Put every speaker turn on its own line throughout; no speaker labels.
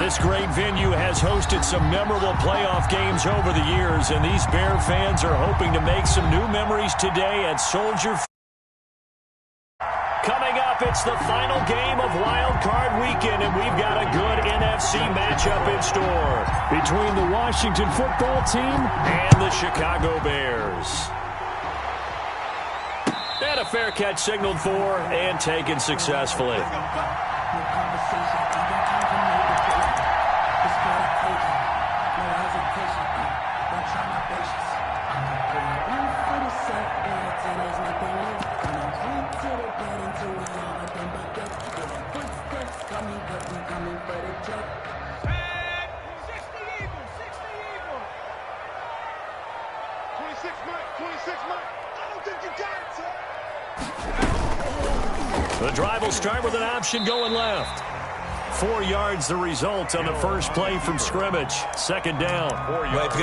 This great venue has hosted some memorable playoff games over the years, and these Bear fans are hoping to make some new memories today at Soldier Field. Coming up, it's the final game of Wildcard Weekend, and we've got a good NFC matchup in store between the Washington football team and the Chicago Bears. And a fair catch signaled for and taken successfully. The drive will start with an option going left. 4 yards the result on the first play from scrimmage. Second down. 4 yards.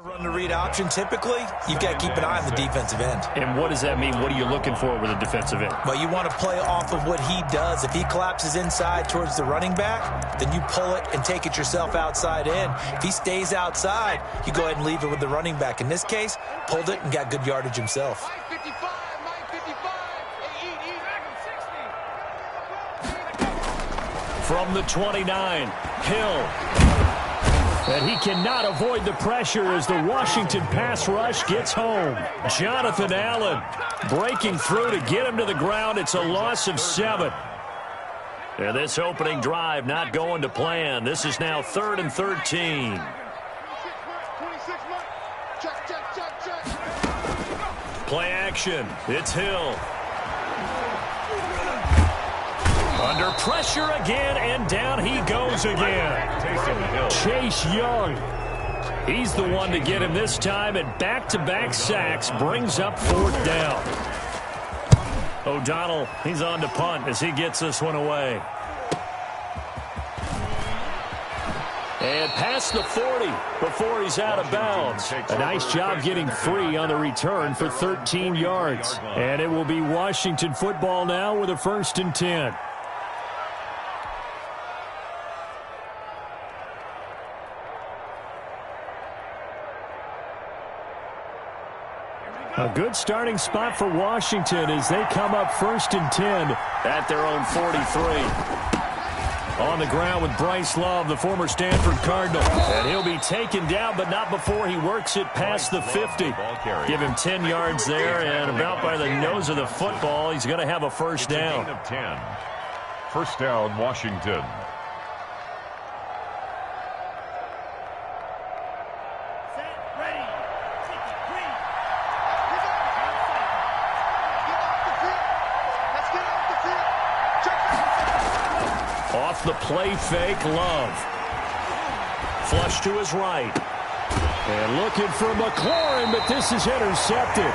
Run the read option, typically, you've got to keep an eye on the defensive end.
And what does that mean? What are you looking for with a defensive end?
Well, you want to play off of what he does. If he collapses inside towards the running back, then you pull it and take it yourself outside in. If he stays outside, you go ahead and leave it with the running back. In this case, pulled it and got good yardage himself.
From the 29, Hill. And he cannot avoid the pressure as the Washington pass rush gets home. Jonathan Allen breaking through to get him to the ground. It's a loss of 7. And this opening drive not going to plan. This is now 3rd and 13. Play action. It's Hill. Under pressure again, and down he goes again. Chase Young. He's the one to get him this time, and back-to-back sacks brings up 4th down. O'Donnell, he's on to punt as he gets this one away. And past the 40 before he's out of bounds. A nice job getting free on the return for 13 yards. And it will be Washington football now with a 1st and 10. A good starting spot for Washington as they come up 1st and 10 at their own 43. On the ground with Bryce Love, the former Stanford Cardinal. And he'll be taken down, but not before he works it past the 50. Give him 10 yards there, and about by the nose of the football, he's going to have a 1st down.
1st down, Washington.
Off the play fake, Love. Flush to his right. And looking for McLaurin, but this is intercepted.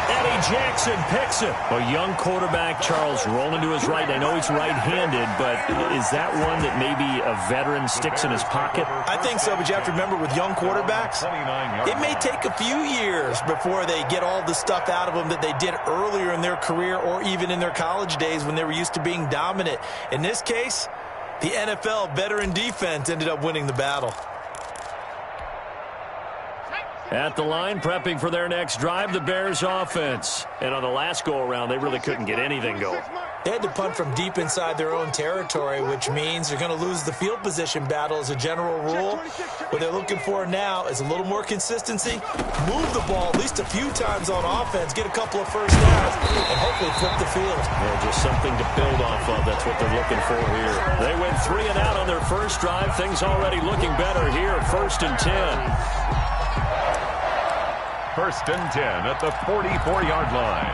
Eddie Jackson picks it. A young quarterback, Charles, rolling to his right. I know he's right-handed, but is that one that maybe a veteran sticks in his pocket?
I think so, but you have to remember with young quarterbacks, it may take a few years before they get all the stuff out of them that they did earlier in their career or even in their college days when they were used to being dominant. In this case, the NFL veteran defense ended up winning the battle.
At the line, prepping for their next drive, the Bears offense. And on the last go-around, they really couldn't get anything going.
They had to punt from deep inside their own territory, which means they're going to lose the field position battle as a general rule. What they're looking for now is a little more consistency, move the ball at least a few times on offense, get a couple of 1st downs, and hopefully flip the field.
Yeah, just something to build off of. That's what they're looking for here. They went 3 and out on their first drive. Things already looking better here. 1st and 10.
1st and 10 at the 44-yard line.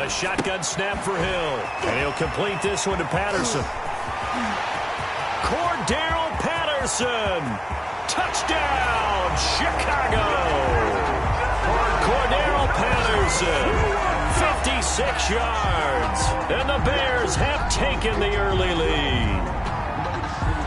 A shotgun snap for Hill. And he'll complete this one to Patterson. Cordero Patterson. Touchdown, Chicago. Cordero Patterson, 56 yards. And the Bears have taken the early lead.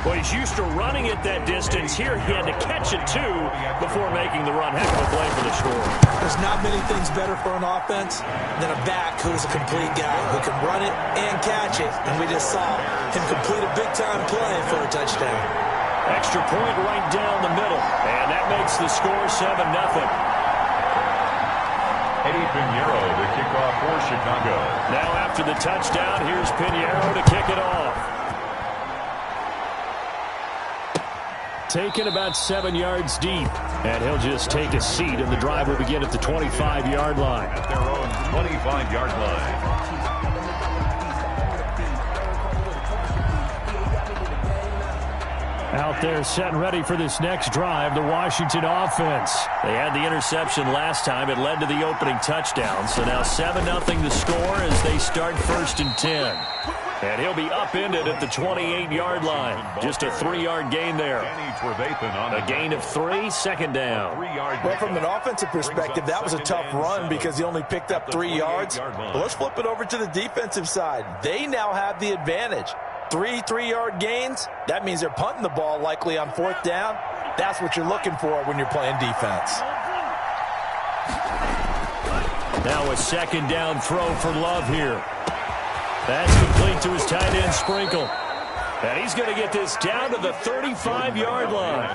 Well, he's used to running it that distance. Here he had to catch it, too, before making the run. Heck of a play for the score.
There's not many things better for an offense than a back who is a complete guy who can run it and catch it. And we just saw him complete a big-time play for a touchdown.
Extra point right down the middle. And that makes the score 7-0.
Eddie Pinheiro, the kickoff for Chicago.
Now after the touchdown, here's Pinheiro to kick it off. Taken about 7 yards deep. And he'll just take a seat, and the drive will begin at the 25-yard line.
At their own 25-yard line.
Out there set and ready for this next drive, the Washington offense. They had the interception last time. It led to the opening touchdown. So now 7-0 the score as they start 1st and 10. And he'll be upended at the 28-yard line. Just a 3-yard gain there. A gain of 3, second down.
Well, from an offensive perspective, that was a tough run because he only picked up 3 yards. But let's flip it over to the defensive side. They now have the advantage. 3 3-yard gains, that means they're punting the ball likely on 4th down. That's what you're looking for when you're playing defense.
Now a second down throw for Love here. That's complete to his tight end Sprinkle. And he's going to get this down to the 35-yard line.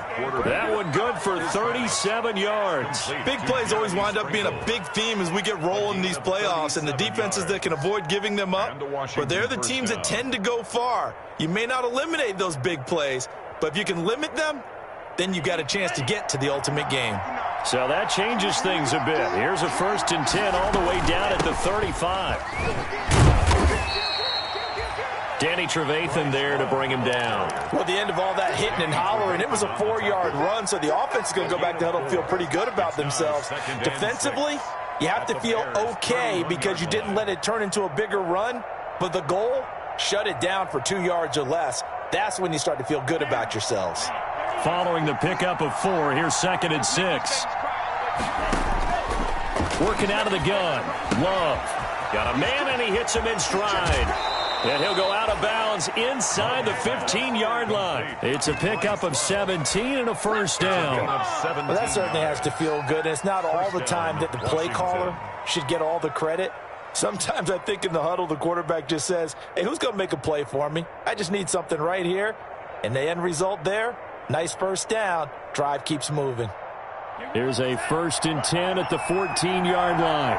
That one good for 37 yards.
Big plays always wind up being a big theme as we get rolling in these playoffs, and the defenses that can avoid giving them up, but they're the teams that tend to go far. You may not eliminate those big plays, but if you can limit them, then you got a chance to get to the ultimate game.
So that changes things a bit. Here's a 1st and 10 all the way down at the 35. Danny Trevathan there to bring him down.
Well, the end of all that hitting and hollering, it was a 4-yard run, so the offense is going to go back to huddle and feel pretty good about themselves. Defensively, you have to feel okay because you didn't let it turn into a bigger run, but the goal, shut it down for 2 yards or less. That's when you start to feel good about yourselves.
Following the pickup of 4, here's 2nd and 6. Working out of the gun. Love. Got a man, and he hits him in stride. And he'll go out of bounds inside the 15-yard line. It's a pickup of 17 and a 1st down.
Well, that certainly has to feel good. And it's not all the time that the play caller should get all the credit. Sometimes I think in the huddle, the quarterback just says, hey, who's going to make a play for me? I just need something right here. And the end result there, nice 1st down. Drive keeps moving.
Here's a 1st and 10 at the 14-yard line.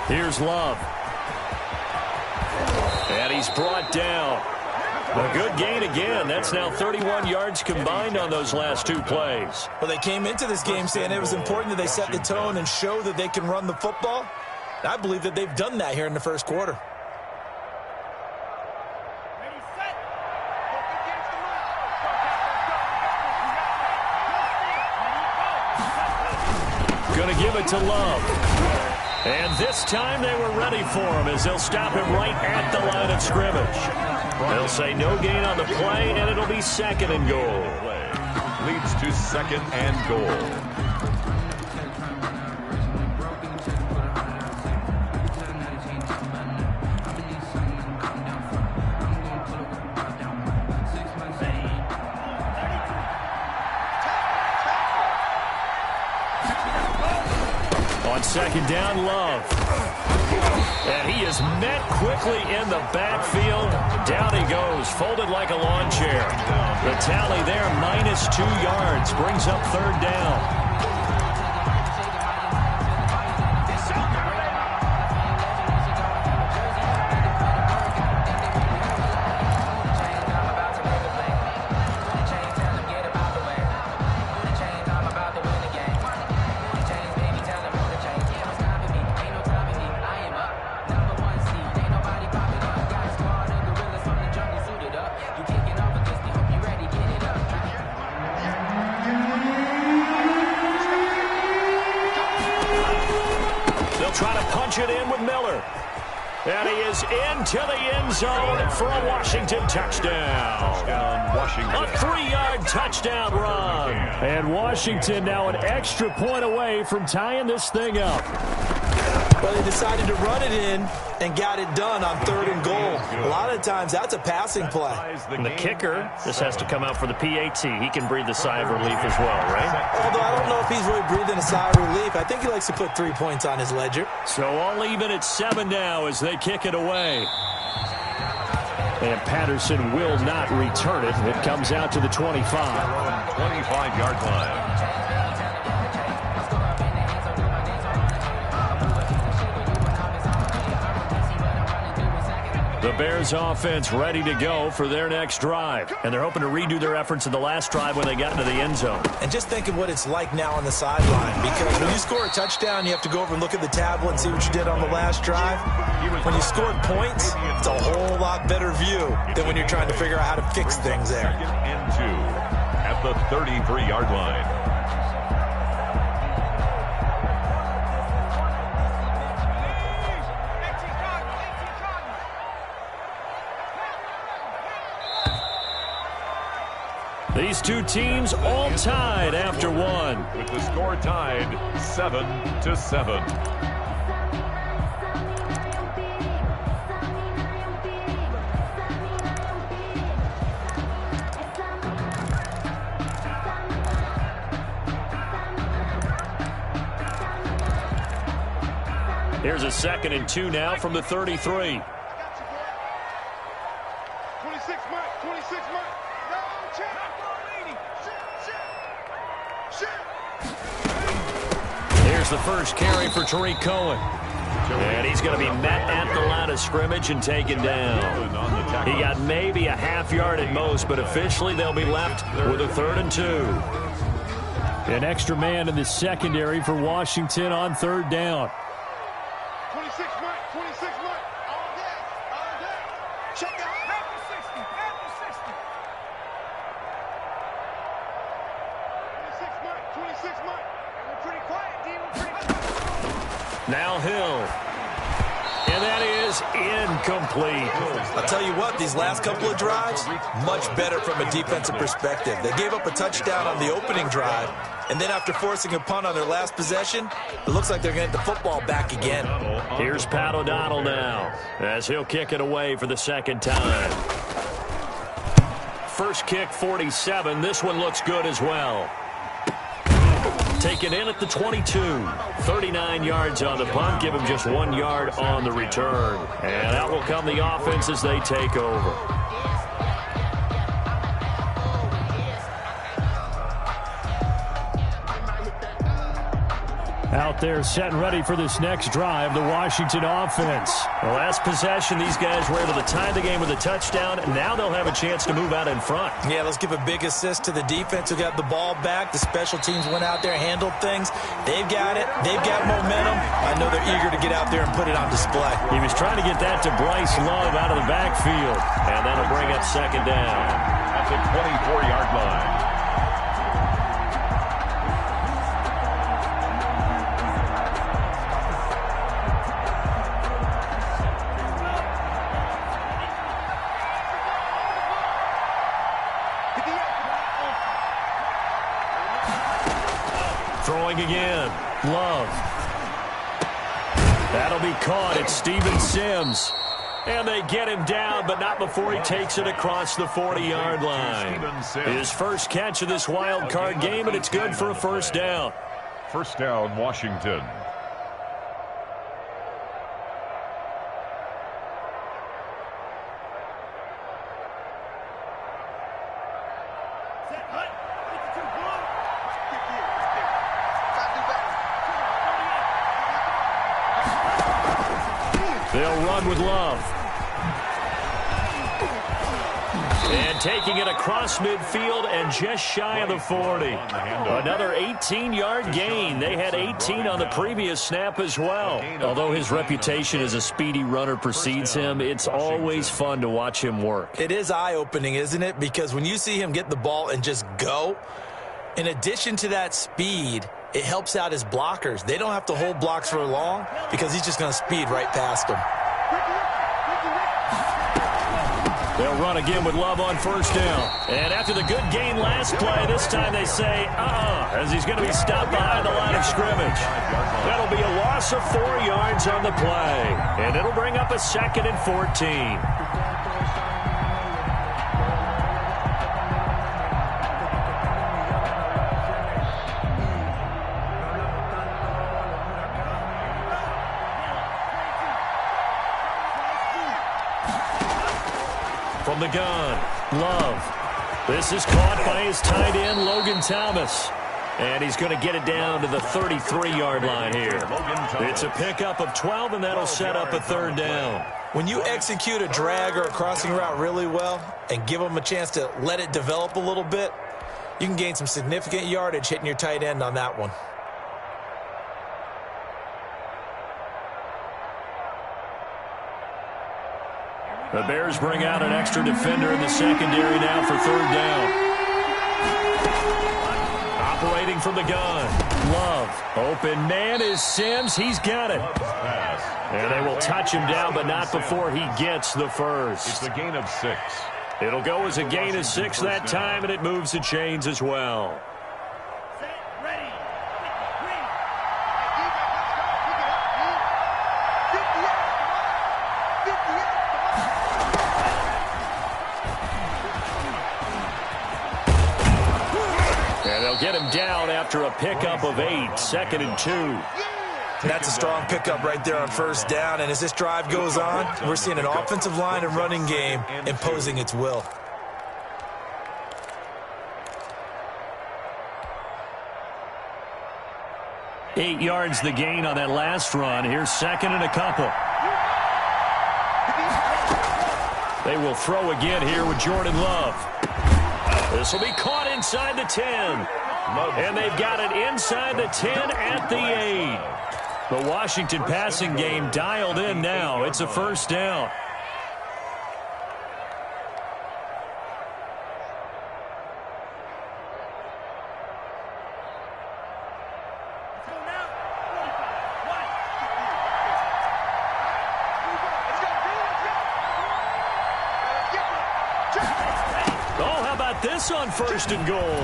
Here's Love. And he's brought down. A good gain again. That's now 31 yards combined on those last 2 plays.
Well, they came into this game saying it was important that they set the tone and show that they can run the football. And I believe that they've done that here in the 1st quarter.
Going to give it to Love. And this time they were ready for him as they'll stop him right at the line of scrimmage. They'll say no gain on the play, and it'll be 2nd and goal.
Leads to 2nd and goal.
On 2nd down, Love. And he is met quickly in the backfield. Down he goes, folded like a lawn chair. The tally there, -2 yards, brings up 3rd down. And he is into the end zone for a Washington touchdown.
Washington.
A 3-yard touchdown run. And Washington now an extra point away from tying this thing up.
But they decided to run it in and got it done on 3rd and goal. A lot of times that's a passing play.
And the kicker, this has to come out for the PAT. He can breathe a sigh of relief as well, right?
Although I don't know if he's really breathing a sigh of relief. I think he likes to put 3 points on his ledger.
So all even at 7 now as they kick it away. And Patterson will not return it. It comes out to the 25.
25-yard line.
The Bears offense ready to go for their next drive. And they're hoping to redo their efforts in the last drive when they got into the end zone.
And just think of what it's like now on the sideline. Because when you score a touchdown, you have to go over and look at the tablet and see what you did on the last drive. When you scored points, it's a whole lot better view than when you're trying to figure out how to fix things there.
2nd and 2 at the 33-yard line.
These two teams all tied after one.
With the score tied 7-7.
Here's a 2nd and 2 now from the 33.
26 Mike, 26 Mike.
Here's the first carry for Tariq Cohen. And he's going to be met at the line of scrimmage and taken down. He got maybe a half yard at most, but officially they'll be left with a 3rd and 2. An extra man in the secondary for Washington on 3rd down.
26 Mike, 26 Mike. All day, all day. Check it out. After 60, after 60. 26 Mike, 26 Mike. We're pretty quiet, D. We're pretty quiet.
Now Hill. And that is incomplete.
I'll tell you what, these last couple of drives, much better from a defensive perspective. They gave up a touchdown on the opening drive, and then after forcing a punt on their last possession, it looks like they're going to get the football back again.
Here's Pat O'Donnell now, as he'll kick it away for the 2nd time. First kick, 47. This one looks good as well. Taken in at the 22. 39 yards on the punt. Give him just 1 yard on the return. And out will come the offense as they take over. Out there set and ready for this next drive, the Washington offense. The last possession, these guys were able to tie the game with a touchdown, and now they'll have a chance to move out in front.
Yeah, let's give a big assist to the defense who got the ball back. The special teams went out there, handled things. They've got it. They've got momentum. I know they're eager to get out there and put it on display.
He was trying to get that to Bryce Love out of the backfield, and that'll bring up 2nd down.
At the 24-yard line.
Throwing again. Love. That'll be caught. It's Steven Sims. And they get him down, but not before he takes it across the 40-yard line. His first catch of this wild card game, and it's good for a 1st down.
1st down, Washington.
They'll run with Love. And taking it across midfield and just shy of the 40. Another 18-yard gain. They had 18 on the previous snap as well. Although his reputation as a speedy runner precedes him, it's always fun to watch him work.
It is eye-opening, isn't it? Because when you see him get the ball and just go, in addition to that speed, it helps out his blockers. They don't have to hold blocks for long because he's just going to speed right past them.
They'll run again with Love on first down. And after the good gain last play, this time they say, as he's going to be stopped behind the line of scrimmage. That'll be a loss of 4 yards on the play. And it'll bring up a 2nd and 14. From the gun, Love. This is caught by his tight end, Logan Thomas. And he's going to get it down to the 33-yard line here. It's a pickup of 12, and that'll set up a 3rd down.
When you execute a drag or a crossing route really well and give them a chance to let it develop a little bit, you can gain some significant yardage hitting your tight end on that one.
The Bears bring out an extra defender in the secondary now for 3rd down. Operating from the gun. Love. Open man is Sims. He's got it. And they will touch him down, but not before he gets the first.
It's a gain of 6.
It'll go as a gain of 6 that time, and it moves the chains as well. Get him down after a pickup of 8, 2nd and 2.
That's a strong pickup right there on first down. And as this drive goes on, we're seeing an offensive line and running game imposing its will.
Eight yards the gain on that last run. Here's 2nd and a couple. They will throw again here with Jordan Love. This will be caught inside the 10. And they've got it inside the 10 at the 8. The Washington passing game dialed in now. It's a 1st down. This on 1st and goal.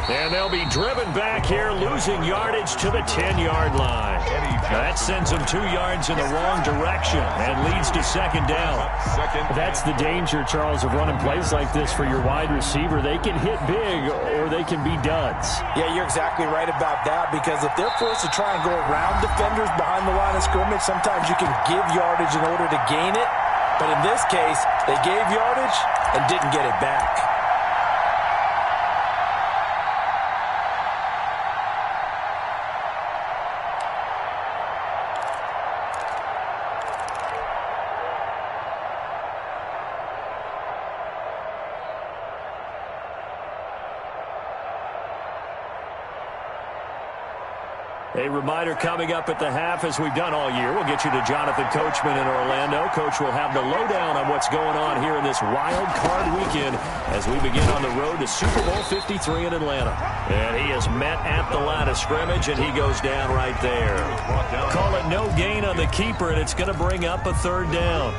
And they'll be driven back here, losing yardage to the 10-yard line. That sends them 2 yards in the wrong direction and leads to 2nd down. That's the danger, Charles, of running plays like this for your wide receiver. They can hit big or they can be duds.
Yeah, you're exactly right about that, because if they're forced to try and go around defenders behind the line of scrimmage, sometimes you can give yardage in order to gain it. But in this case, they gave yardage and didn't get it back.
A reminder coming up at the half, as we've done all year. We'll get you to Jonathan Coachman in Orlando. Coach will have the lowdown on what's going on here in this wild card weekend as we begin on the road to Super Bowl 53 in Atlanta. And he is met at the line of scrimmage, and he goes down right there. Call it no gain on the keeper, and it's going to bring up a 3rd down.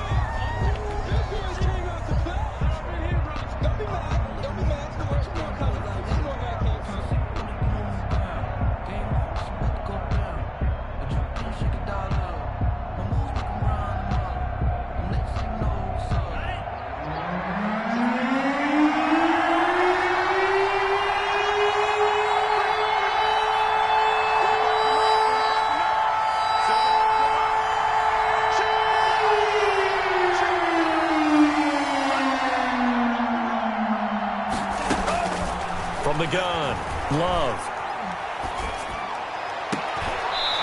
From the gun, Love.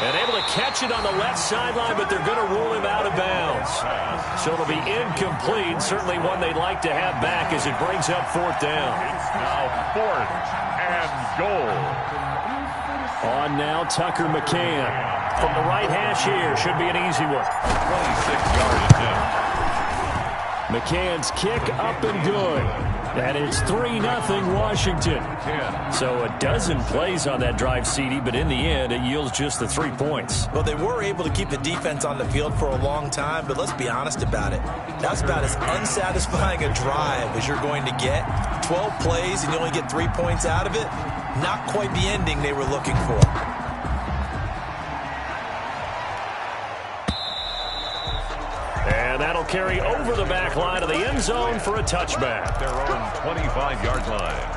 And able to catch it on the left sideline, but they're going to rule him out of bounds. So it'll be incomplete. Certainly one they'd like to have back as it brings up 4th down.
It's now 4th and goal.
On now, Tucker McCann. From the right hash here, should be an easy one.
26-yard attempt.
McCann's kick up and good. And it's 3-0 Washington. So a dozen plays on that drive, CD, but in the end, it yields just the 3 points.
Well, they were able to keep the defense on the field for a long time, but let's be honest about it. That's about as unsatisfying a drive as you're going to get. 12 plays and you only get 3 points out of it. Not quite the ending they were looking for.
And that'll carry over the back line of the end zone for a touchback.
Their own 25-yard line.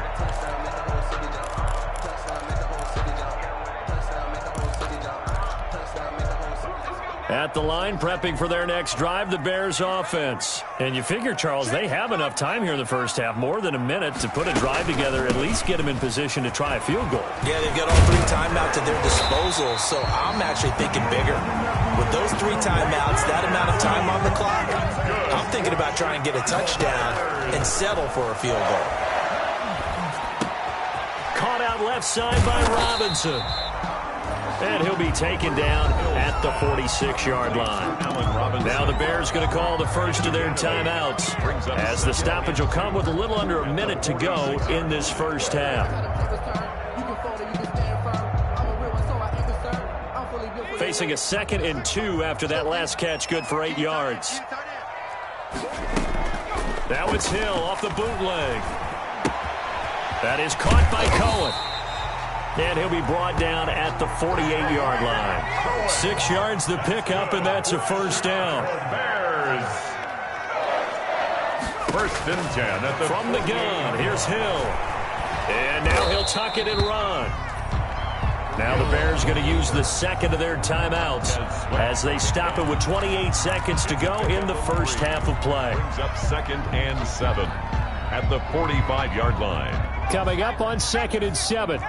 At the line, prepping for their next drive, the Bears offense. And you figure, Charles, they have enough time here in the first half, more than a minute, to put a drive together, at least get them in position to try a field goal.
Yeah, they've got all 3 timeouts at their disposal, so I'm actually thinking bigger. With those 3 timeouts, that amount of time on the clock, I'm thinking about trying to get a touchdown and settle for a field goal.
Caught out left side by Robinson. And he'll be taken down at the 46-yard line. Now the Bears going to call the first of their timeouts, as the stoppage will come with a little under a minute to go in this first half. Facing a 2nd and 2 after that last catch, good for 8 yards. Now it's Hill off the bootleg. That is caught by Cohen. And he'll be brought down at the 48-yard line. 6 yards the pickup, and that's a first down.
Bears. 1st and 10 at the
From the gun, here's Hill. And now he'll tuck it and run. Now the Bears going to use the 2nd of their timeouts as they stop it with 28 seconds to go in the first half of play.
Brings up 2nd and 7 at the 45-yard line.
Coming up on 2nd and 7.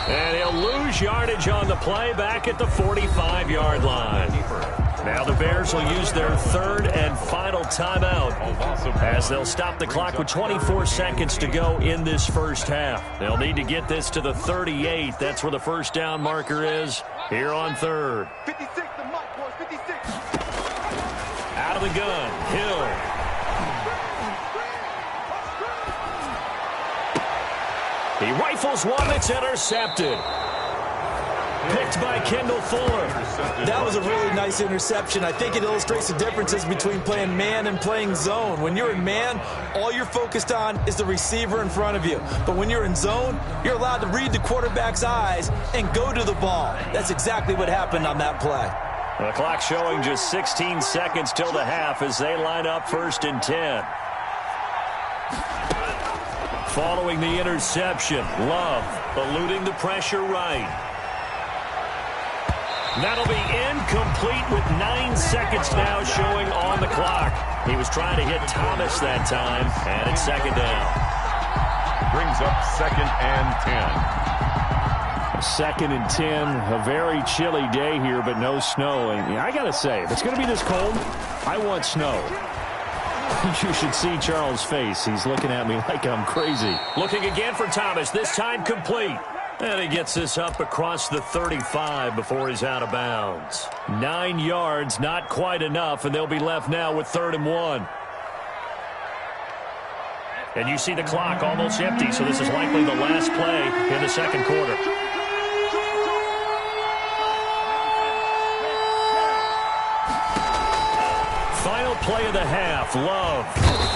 And he'll lose yardage on the play back at the 45-yard line. Now the Bears will use their 3rd and final timeout as they'll stop the clock with 24 seconds to go in this first half. They'll need to get this to the 38. That's where the first down marker is here on 3rd.
56, the mark, boys, 56.
Out of the gun, Hill. He rifles one that's intercepted. Picked by Kendall Fuller.
That was a really nice interception. I think it illustrates the differences between playing man and playing zone. When you're in man, all you're focused on is the receiver in front of you. But when you're in zone, you're allowed to read the quarterback's eyes and go to the ball. That's exactly what happened on that play.
The clock showing just 16 seconds till the half as they line up 1st and 10. Following the interception, Love eluding the pressure right. That'll be incomplete with 9 seconds now showing on the clock. He was trying to hit Thomas that time, and it's 2nd down.
Brings up 2nd and
10. 2nd and 10, a very chilly day here, but no snow. And I got to say, if it's going to be this cold, I want snow. You should see Charles' face. He's looking at me like I'm crazy. Looking again for Thomas, this time complete. And he gets this up across the 35 before he's out of bounds. 9 yards, not quite enough, and they'll be left now with 3rd and 1. And you see the clock almost empty, so this is likely the last play in the 2nd quarter. Final play of the half, Love.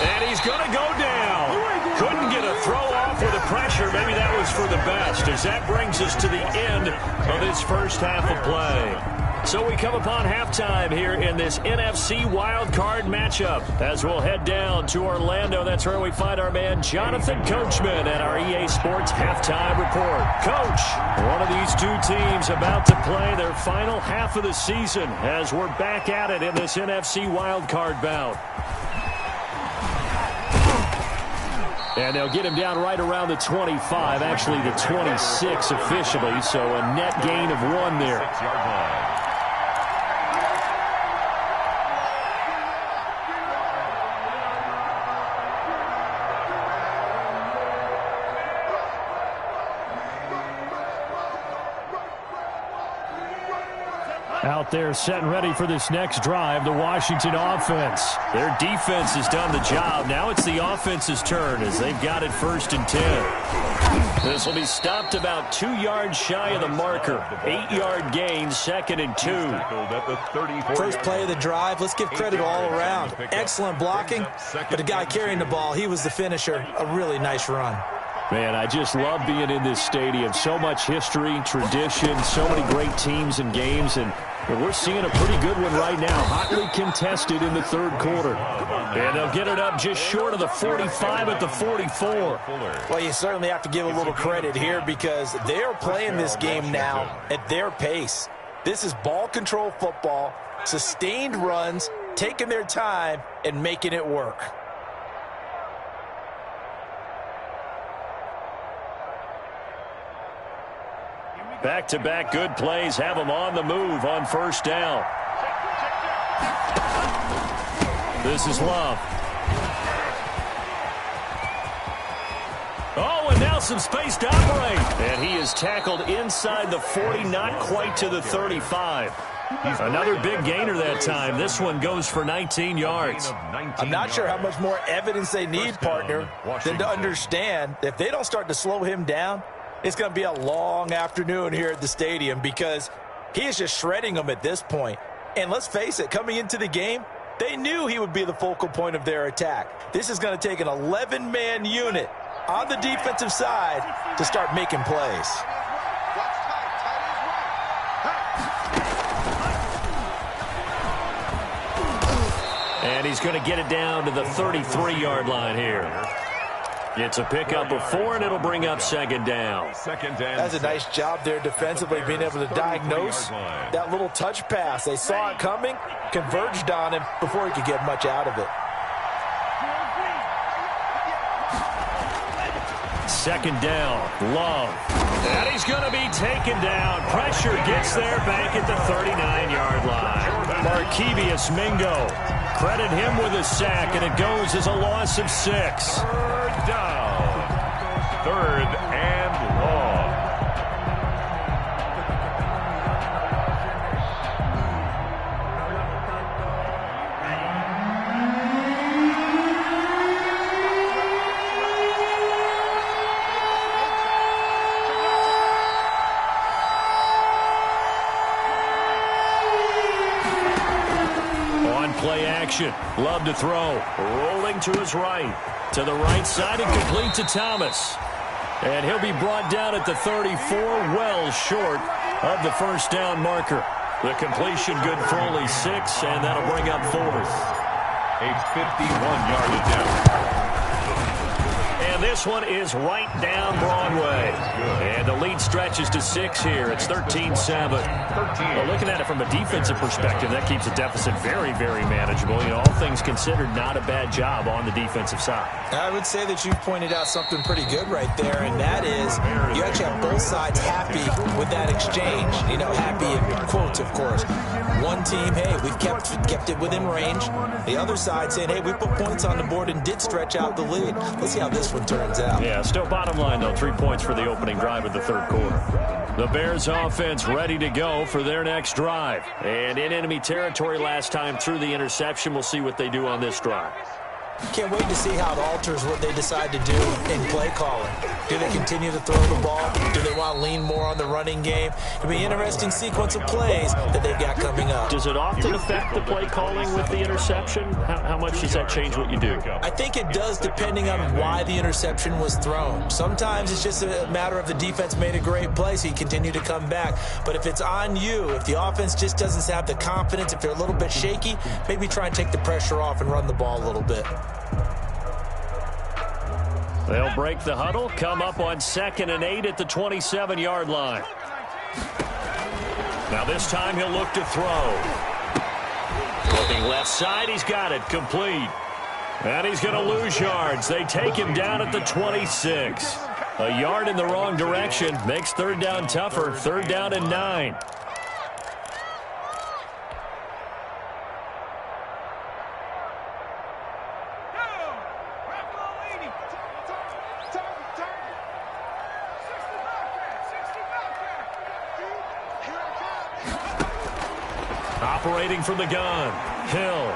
And he's going to go down. Couldn't get a throw off with the pressure. Maybe that was for the best, as that brings us to the end of this first half of play. So we come upon halftime here in this NFC wildcard matchup as we'll head down to Orlando. That's where we find our man Jonathan Coachman at our EA Sports Halftime Report. Coach, one of these two teams about to play their final half of the season as we're back at it in this NFC wildcard bout. And they'll get him down right around the 25, actually the 26 officially, so a net gain of 1 there.
6-yard line.
Out there set and ready for this next drive, the Washington offense. Their defense has done the job. Now it's the offense's turn as they've got it 1st and 10. This will be stopped about 2 yards shy of the marker. 8-yard gain, 2nd and 2.
First play of the drive, let's give credit all around. Excellent blocking, but the guy carrying the ball, he was the finisher. A really nice run.
Man, I just love being in this stadium. So much history, tradition, so many great teams and games, and we're seeing a pretty good one right now. Hotly contested in the 3rd quarter. And they'll get it up just short of the 45 at the 44.
Well, you certainly have to give a little credit here because they're playing this game now at their pace. This is ball control football, sustained runs, taking their time, and making it work.
Back-to-back good plays have them on the move on 1st down. This is Love. Oh, and now some space to operate. And he is tackled inside the 40, not quite to the 35. Another big gainer that time. This one goes for 19 yards.
I'm not sure how much more evidence they need, partner, than to understand that if they don't start to slow him down, it's going to be a long afternoon here at the stadium because he is just shredding them at this point. And let's face it, coming into the game, they knew he would be the focal point of their attack. This is going to take an 11-man unit on the defensive side to start making plays.
And he's going to get it down to the 33-yard line here. It's a pickup of 4, and it'll bring up 2nd down.
That's a nice job there defensively, being able to diagnose that little touch pass. They saw it coming, converged on him before he could get much out of it.
2nd down, Love. And he's going to be taken down. Pressure gets there back at the 39-yard line. Markevius Mingo. Credit him with a sack, and it goes as a loss of 6.
3rd down. 3rd and long.
Play action. Love to throw. Rolling to his right. To the right side and complete to Thomas. And he'll be brought down at the 34, well short of the 1st down marker. The completion good for only 6, and that'll bring up 4th.
A 51-yard attempt.
And this one is right down Broadway. And the lead stretches to 6 here. It's 13-7. Well, looking at it from a defensive perspective, that keeps the deficit very, very manageable. You know, all things considered, not a bad job on the defensive side.
I would say that you've pointed out something pretty good right there, and that is you actually have both sides happy with that exchange. You know, happy in quotes, of course. One team, hey, we've kept it within range. The other side saying, hey, we put points on the board and did stretch out the lead. Let's see how this one turns out.
Yeah, still bottom line, though, 3 points for the opening drive of the 3rd quarter. The Bears offense ready to go for their next drive. And in enemy territory last time through the interception. We'll see what they do on this drive.
Can't wait to see how it alters what they decide to do in play calling. Do they continue to throw the ball? Do they want to lean more on the running game? It'll be an interesting sequence of plays that they've got coming up.
Does it often affect the play calling with the interception? How much does that change what you do?
I think it does depending on why the interception was thrown. Sometimes it's just a matter of the defense made a great play, so you continue to come back. But if it's on you, if the offense just doesn't have the confidence, if they're a little bit shaky, maybe try and take the pressure off and run the ball a little bit.
They'll break the huddle, come up on 2nd and 8 at the 27-yard line. Now this time he'll look to throw. Looking left side, he's got it, complete. And he's going to lose yards. They take him down at the 26. A yard in the wrong direction makes 3rd down tougher. 3rd down and 9. Operating from the gun, Hill.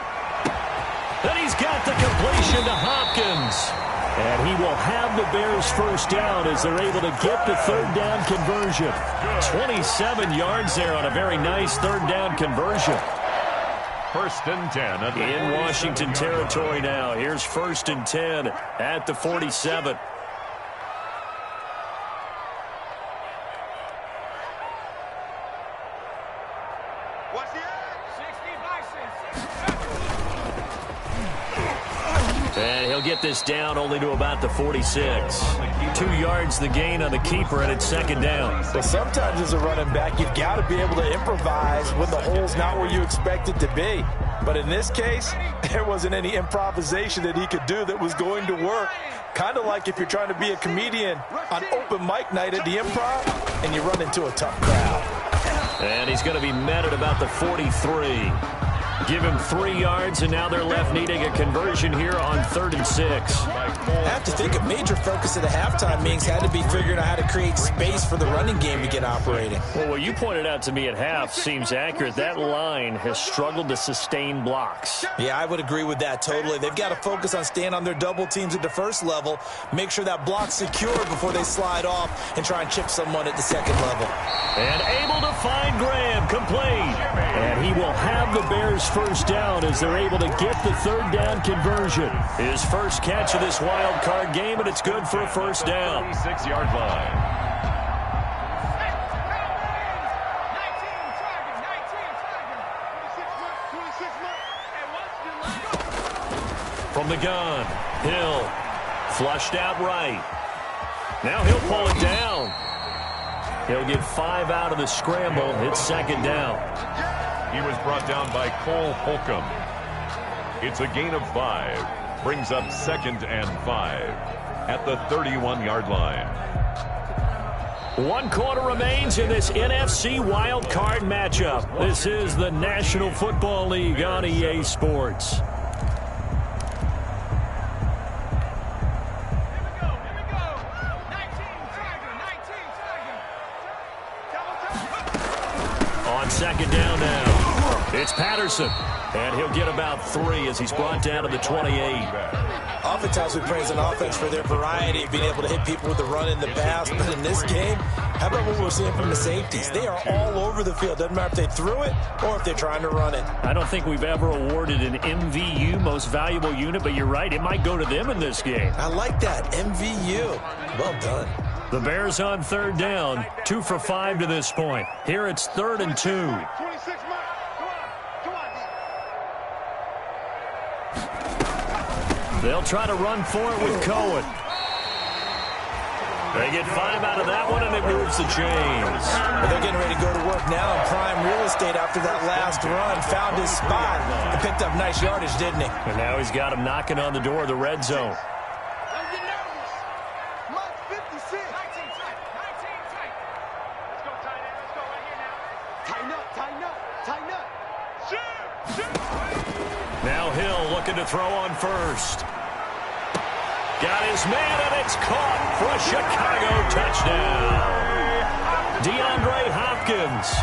And he's got the completion to Hopkins. And he will have the Bears first down as they're able to get the third down conversion. 27 yards there on a very nice third down conversion.
First and 10.
In Washington territory now. Here's first and 10 at the 47. And he'll get this down only to about the 46. 2 yards the gain on the keeper, and it's second down.
Well, sometimes as a running back, you've got to be able to improvise when the hole's not where you expect it to be. But in this case, there wasn't any improvisation that he could do that was going to work. Kind of like if you're trying to be a comedian on open mic night at the Improv and you run into a tough crowd.
And he's going to be met at about the 43. Give him 3 yards, and now they're left needing a conversion here on 3rd and 6.
I have to think a major focus of the halftime meetings had to be figuring out how to create space for the running game to get operating.
Well, what you pointed out to me at half seems accurate. That line has struggled to sustain blocks.
Yeah, I would agree with that totally. They've got to focus on staying on their double teams at the first level, make sure that block's secure before they slide off and try and chip someone at the second level.
And able to find Graham, complete. And he will have the Bears first down as they're able to get the third down conversion. His first catch of this wild card game, and it's good for a first down.
36-yard line.
From the gun, Hill flushed out right. Now he'll pull it down. He'll get 5 out of the scramble. It's second down.
He was brought down by Cole Holcomb. It's a gain of 5. Brings up 2nd and 5 at the 31-yard line.
1 quarter remains in this NFC wild card matchup. This is the National Football League on EA Sports. Second down now. It's Patterson. And he'll get about 3 as he's brought down to the 28.
Oftentimes we praise an offense for their variety of being able to hit people with the run in the pass. But in this game, how about what we're seeing from the safeties? They are all over the field. Doesn't matter if they threw it or if they're trying to run it.
I don't think we've ever awarded an MVU, most valuable unit, but you're right. It might go to them in this game.
I like that. MVU. Well done.
The Bears on third down, 2 for 5 to this point. Here it's 3rd and 2.
26 Mike. Come on.
They'll try to run for it with Cohen. They get 5 out of that one, and it moves the chains.
Well, they're getting ready to go to work now in prime real estate after that last run. Found his spot and picked up nice yardage, didn't he?
And now he's got him knocking on the door of the red zone. Now Hill looking to throw on first. Got his man, and it's caught for a Chicago touchdown. DeAndre Hopkins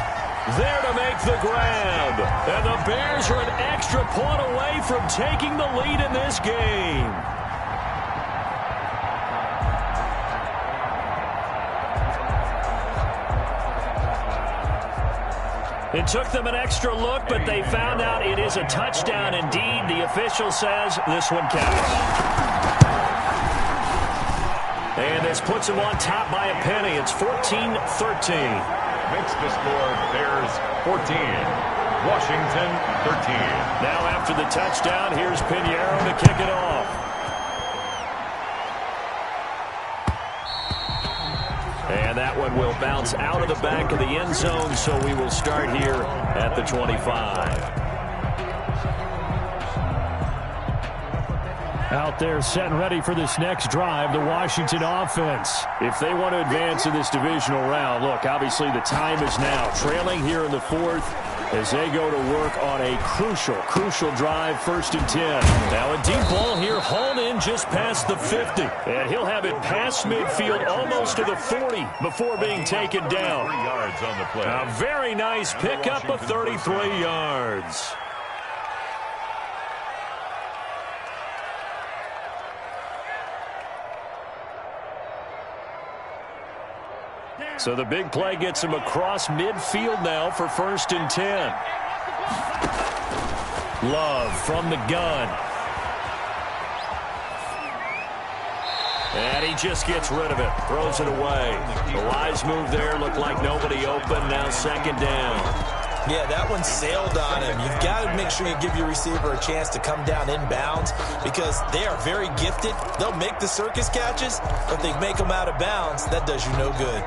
there to make the grab. And the Bears are an extra point away from taking the lead in this game. It took them an extra look, but they found out it is a touchdown indeed. The official says this one counts. And this puts them on top by a penny. It's 14-13.
Makes the score Bears 14, Washington 13.
Now after the touchdown, here's Pinheiro to kick it off. And that one will bounce out of the back of the end zone, so we will start here at the 25. Out there set and ready for this next drive, the Washington offense. If they want to advance in this divisional round, look, obviously the time is now. Trailing here in the 4th, as they go to work on a crucial drive, 1st and 10. Now a deep ball here, hauled in just past the 50. And he'll have it past midfield, almost to the 40, before being taken down.
3 yards on the play.
A very nice pickup of 33 yards. So the big play gets him across midfield now for 1st and 10. Love from the gun. And he just gets rid of it. Throws it away. The wise move there. Looked like nobody open. Now 2nd down.
Yeah, that one sailed on him. You've got to make sure you give your receiver a chance to come down inbounds because they are very gifted. They'll make the circus catches, but they make them out of bounds. That does you no good.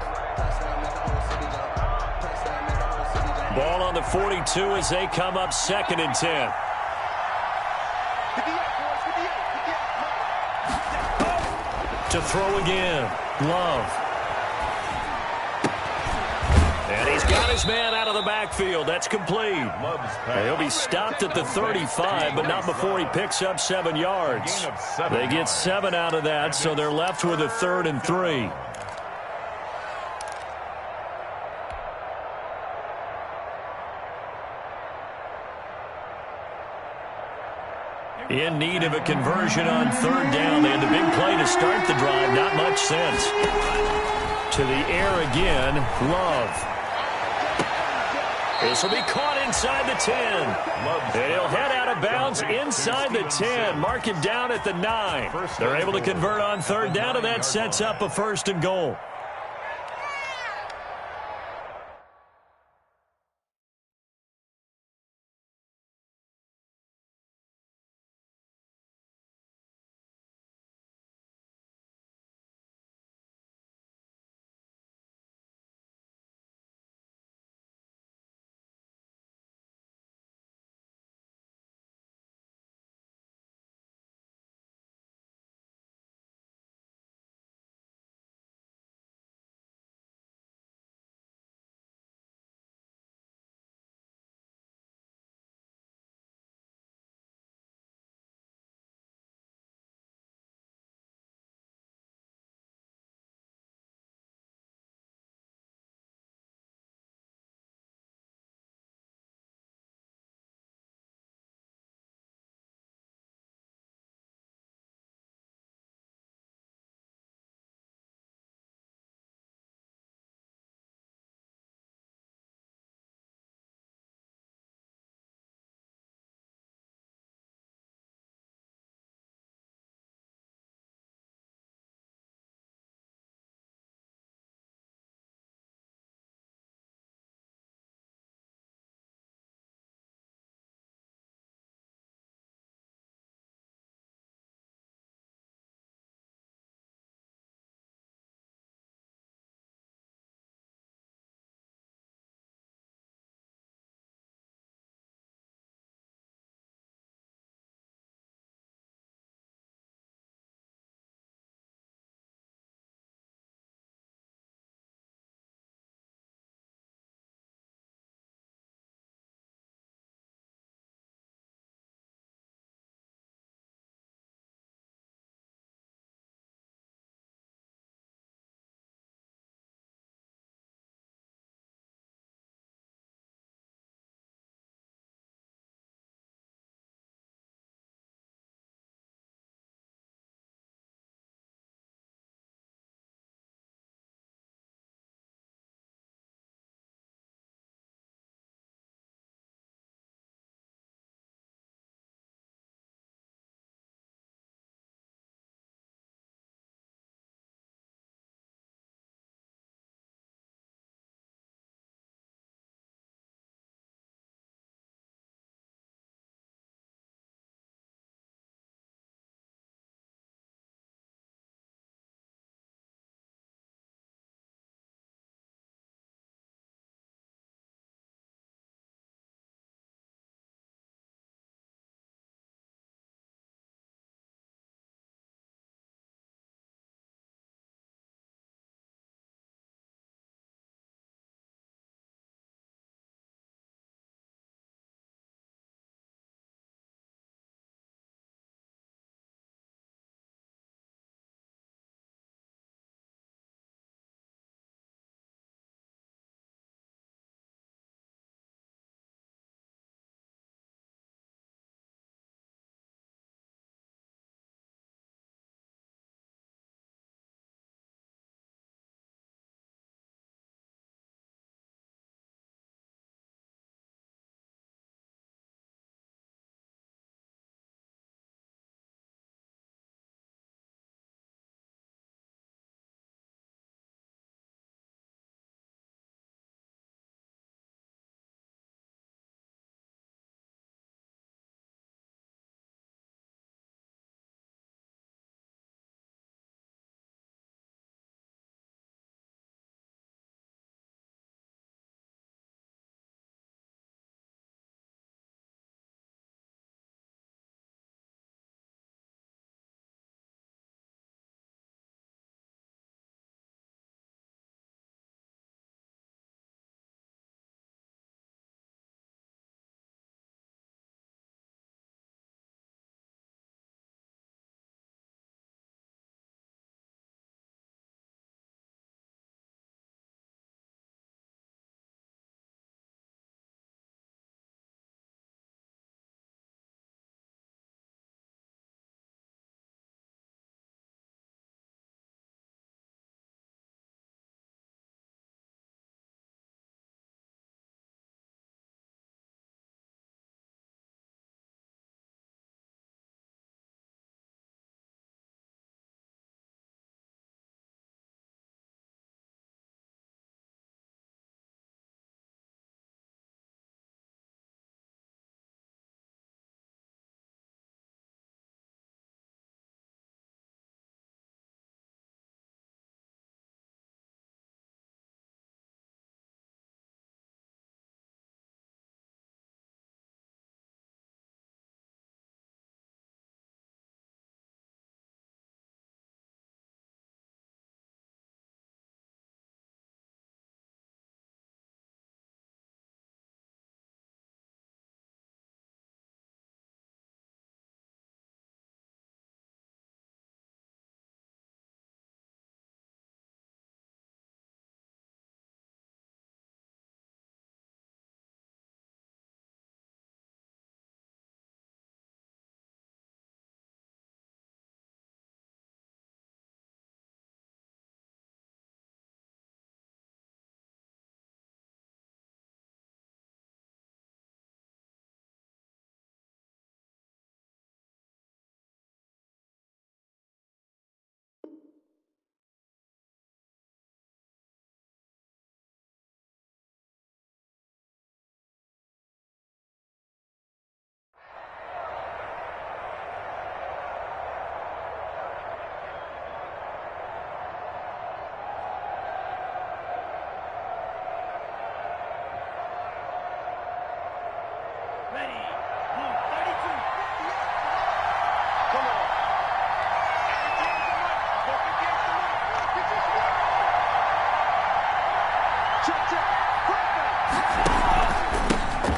Ball on the 42 as they come up 2nd and 10. To throw again. Love. And he's got his man out of the backfield. That's complete. And he'll be stopped at the 35, but not before he picks up 7 yards. They get 7 out of that, so they're left with a 3rd and 3. In need of a conversion on 3rd down. They had the big play to start the drive. Not much sense. To the air again. Love. This will be caught inside the 10. And he'll head out of bounds inside the 10. Mark him down at the 9. They're able to convert on 3rd down, and that sets up a 1st and goal.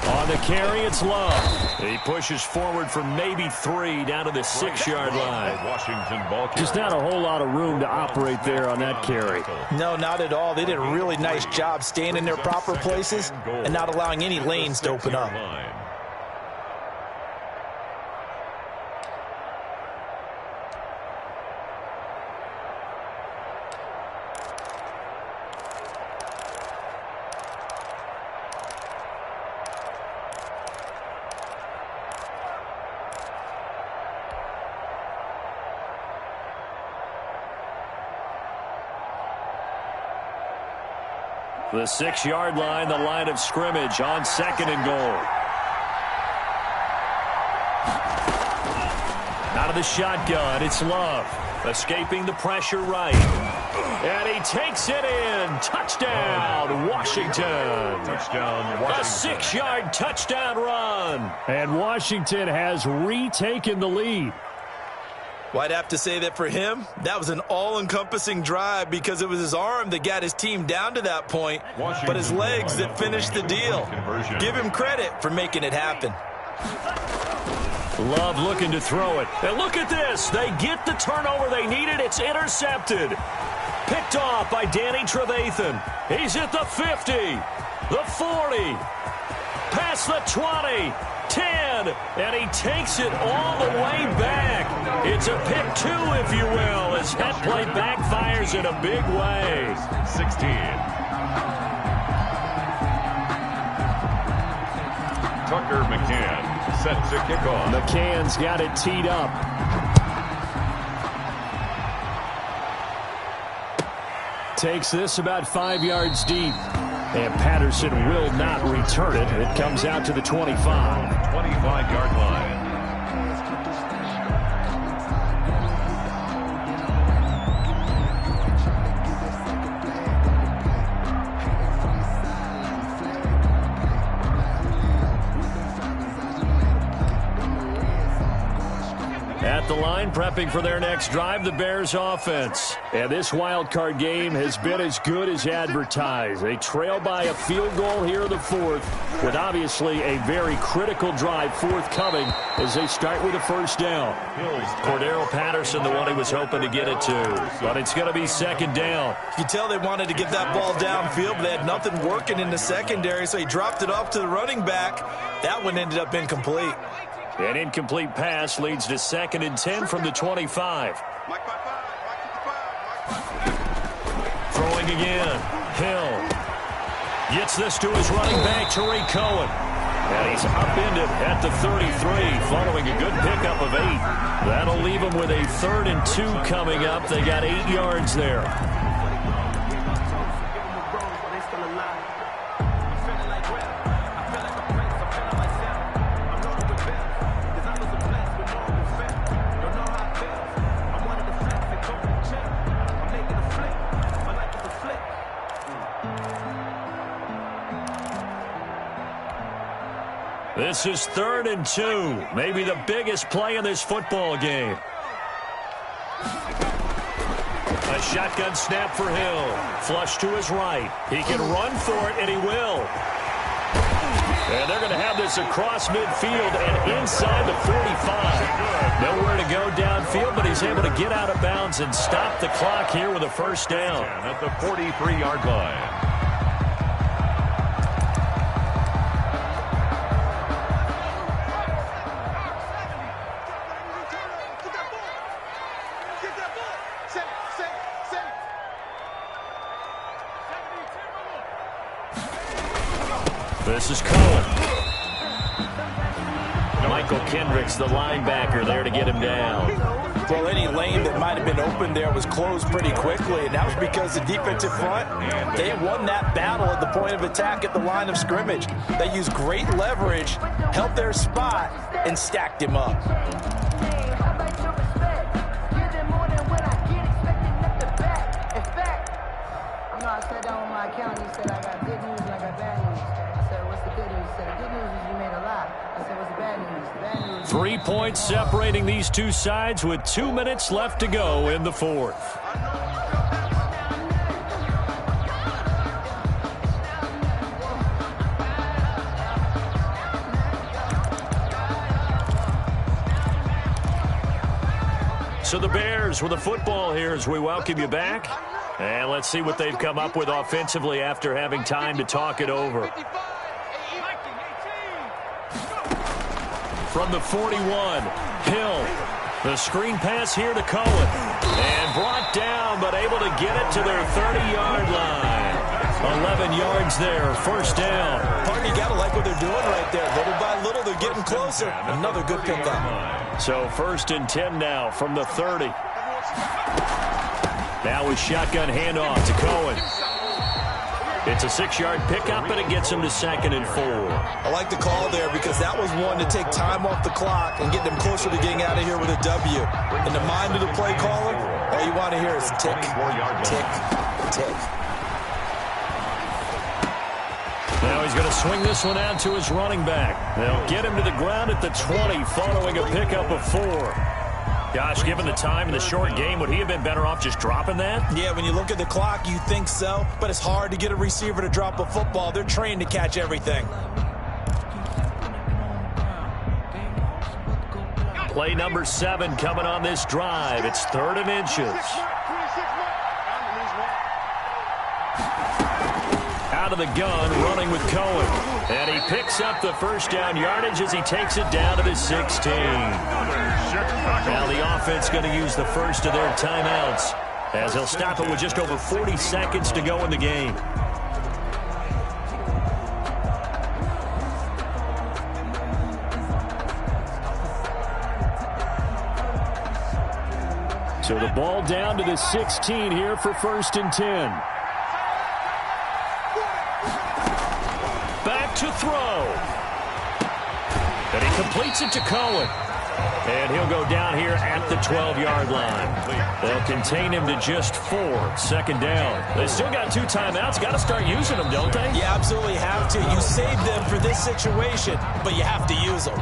On the carry, it's Love. He pushes forward for maybe 3 down to the 6-yard line.
Washington ball carrier.
Just not a whole lot of room to operate there on that carry.
No, not at all. They did a really nice job staying in their proper places and not allowing any lanes to open up.
The 6-yard line, the line of scrimmage on 2nd and goal. Out of the shotgun, it's Love. Escaping the pressure right. And he takes it in. Touchdown, Washington.
Touchdown, Washington.
A 6-yard touchdown run. And Washington has retaken the lead.
Well, I'd have to say that for him, that was an all-encompassing drive because it was his arm that got his team down to that point, but his legs that finished the deal. Give him credit for making it happen.
Love looking to throw it. And look at this. They get the turnover they needed. It's intercepted. Picked off by Danny Trevathan. He's at the 50, the 40, past the 20. 10, and he takes it all the way back. It's a pick 2, if you will, as that play backfires in a big way.
16. Tucker McCann set to kick off.
McCann's got it teed up. Takes this about 5 yards deep. And Patterson will not return it. It comes out to the 25.
25-yard line.
At the line, prepping for their next drive, the Bears offense. And this wild card game has been as good as advertised. They trail by a field goal here in the 4th, with obviously a very critical drive forthcoming as they start with a first down. Cordero Patterson, the one he was hoping to get it to, but it's going to be 2nd down.
You can tell they wanted to get that ball downfield, but they had nothing working in the secondary, so he dropped it off to the running back. That one ended up incomplete.
An incomplete pass leads to 2nd and 10 from the 25. Throwing again. Hill gets this to his running back, Tariq Cohen. And he's upended at the 33 following a good pickup of 8. That'll leave him with a 3rd and 2 coming up. They got 8 yards there. This is 3rd and 2. Maybe the biggest play in this football game. A shotgun snap for Hill. Flush to his right. He can run for it, and he will. And they're going to have this across midfield and inside the 45. Nowhere to go downfield, but he's able to get out of bounds and stop the clock here with a first down.
At the 43-yard line.
This is Cohen. Michael Kendricks, the linebacker, there to get him down.
Well, any lane that might have been open there was closed pretty quickly, and that was because the defensive front, they won that battle at the point of attack at the line of scrimmage. They used great leverage, held their spot, and stacked him up.
I sat down with my accountant. He said, I got good news and I got bad news. I said, what's the good news? He said, the good news is you made a lot. I said, what's the bad news? The bad news.
3 points separating these two sides with 2 minutes left to go in the 4th. So the Bears with the football here as we welcome you back. And let's see what they've come up with offensively after having time to talk it over. From the 41, Hill. The screen pass here to Cohen. And brought down, but able to get it to their 30-yard line. 11 yards there, first down.
Partner, you got to like what they're doing right there. Little by little, they're getting closer. Another good pickup.
So first and 10 now from the 30. Now with shotgun handoff to Cohen. It's a 6-yard pickup, and it gets him to 2nd and 4.
I like the call there because that was one to take time off the clock and get them closer to getting out of here with a W. In the mind of the play caller, all you want to hear is tick, tick, tick.
Now he's going to swing this one out to his running back. They'll get him to the ground at the 20 following a pickup of 4. Gosh, given the time in the short game, would he have been better off just dropping that?
Yeah, when you look at the clock, you think so, but it's hard to get a receiver to drop a football. They're trained to catch everything.
Play number 7 coming on this drive. It's 3rd and inches. Out of the gun, running with Cohen. And he picks up the first down yardage as he takes it down to the 16. Now the offense going to use the first of their timeouts as they'll stop it with just over 40 seconds to go in the game. So the ball down to the 16 here for 1st and 10. Back to throw. And he completes it to Cohen. And he'll go down here at the 12-yard line. They'll contain him to just 4. 2nd down. They still got 2 timeouts. Got to start using them, don't they?
You absolutely have to. You save them for this situation, but you have to use them.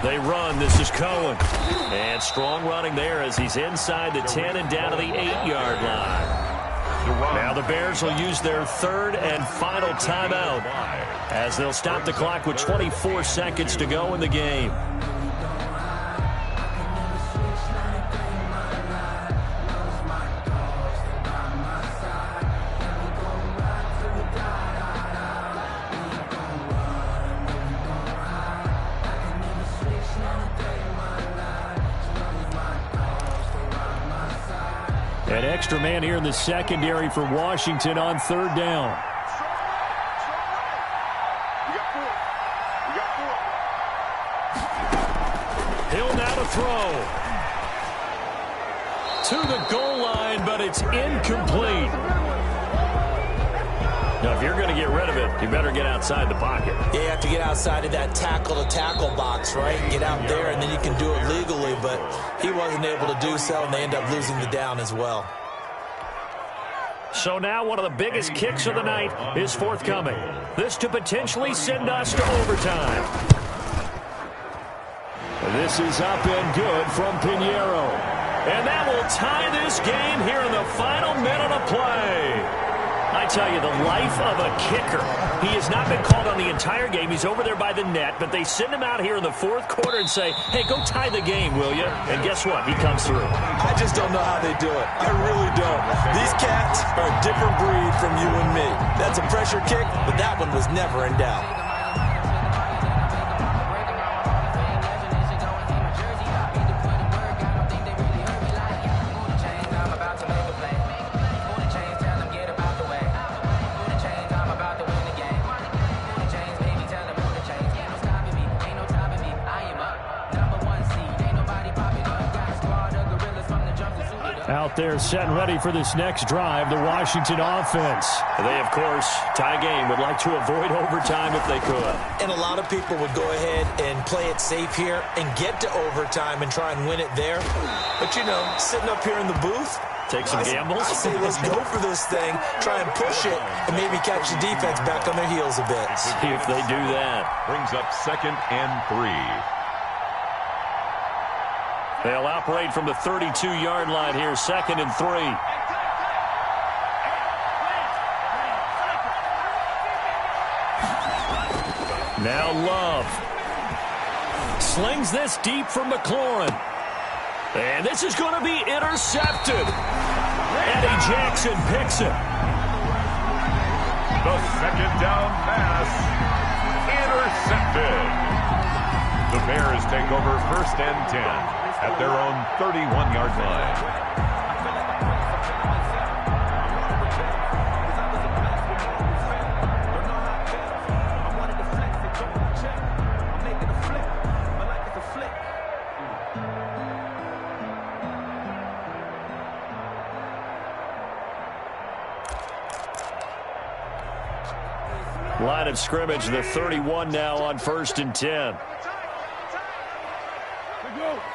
They run. This is Cohen. And strong running there as he's inside the 10 and down to the 8-yard line. Now the Bears will use their 3rd and final timeout as they'll stop the clock with 24 seconds to go in the game. An extra man here in the secondary for Washington on 3rd down. Hill now to throw. To the goal line, but it's incomplete. Now, if you're going to get rid of it, you better get outside the pocket.
Yeah, you have to get outside of that tackle-to-tackle box, right? Get out there, and then you can do it legally, but he wasn't able to do so, and they end up losing the down as well.
So now one of the biggest kicks of the night is forthcoming. This to potentially send us to overtime. This is up and good from Pinheiro. And that will tie this game here in the final minute of play. I tell you, the life of a kicker. He has not been called on the entire game. He's over there by the net, but they send him out here in the 4th quarter and say, hey, go tie the game, will you? And guess what? He comes through.
I just don't know how they do it. I really don't. These cats are a different breed from you and me. That's a pressure kick, but that one was never in doubt.
out there setting ready for this next drive, the Washington offense. They, of course, tie game, would like to avoid overtime if they could.
And a lot of people would go ahead and play it safe here and get to overtime and try and win it there. But, you know, sitting up here in the booth,
take some gambles.
I say let's go for this thing, try and push it, and maybe catch the defense back on their heels a bit.
See if they do that.
Brings up 2nd and 3.
They'll operate from the 32-yard line here, 2nd and 3. Now Love. Slings this deep for McLaurin. And this is going to be intercepted. Eddie Jackson picks it.
The 2nd down pass. Intercepted. The Bears take over 1st and 10. At their own 31-yard line.
Line of scrimmage, the 31 now on 1st and 10.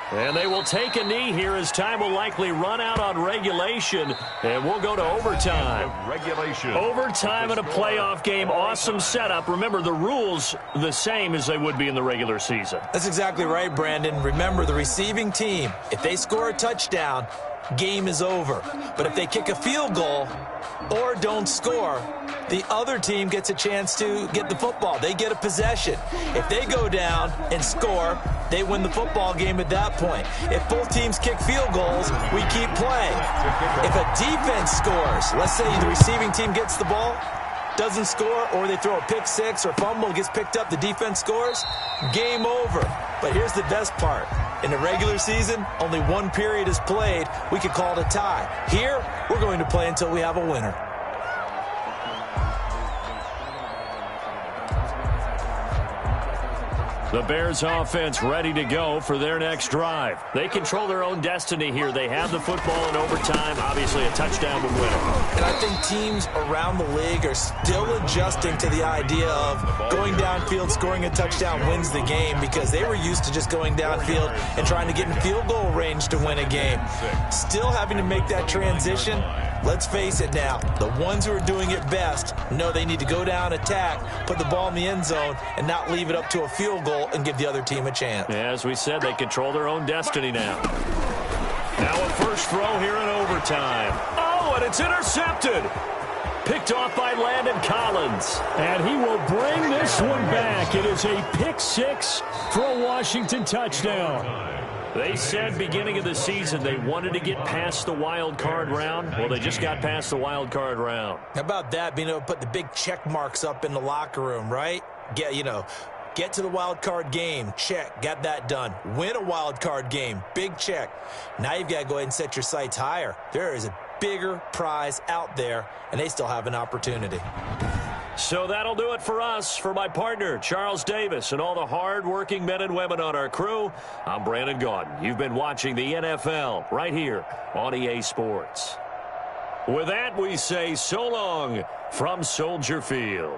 And they will take a knee here as time will likely run out on regulation. And we'll go to overtime. Overtime in a playoff game. Awesome setup. Remember, the rules the same as they would be in the regular season.
That's exactly right, Brandon. Remember, the receiving team, if they score a touchdown, game is over. But if they kick a field goal or don't score, the other team gets a chance to get the football. They get a possession. If they go down and score, they win the football game at that point. If both teams kick field goals, we keep playing. If a defense scores, let's say the receiving team gets the ball, doesn't score, or they throw a pick six or fumble, gets picked up, the defense scores, game over. But here's the best part. In the regular season, only one period is played. We could call it a tie. Here, we're going to play until we have a winner.
The Bears offense ready to go for their next drive. They control their own destiny here. They have the football in overtime. Obviously, a touchdown would win it.
And I think teams around the league are still adjusting to the idea of going downfield, scoring a touchdown wins the game, because they were used to just going downfield and trying to get in field goal range to win a game. Still having to make that transition. Let's face it now, the ones who are doing it best know they need to go down, attack, put the ball in the end zone, and not leave it up to a field goal and give the other team a chance.
Yeah, as we said, they control their own destiny now. Now a first throw here in overtime. Oh, and it's intercepted. Picked off by Landon Collins. And he will bring this one back. It is a pick six for a Washington touchdown. They said beginning of the season they wanted to get past the wild card round. Well, they just got past the wild card round.
How about that, being able to put the big check marks up in the locker room, right? Get to the wild card game, check, got that done. Win a wild card game, big check. Now you've got to go ahead and set your sights higher. There is a bigger prize out there, and they still have an opportunity.
So that'll do it for us. For my partner, Charles Davis, and all the hard-working men and women on our crew, I'm Brandon Gaudin. You've been watching the NFL right here on EA Sports. With that, we say so long from Soldier Field.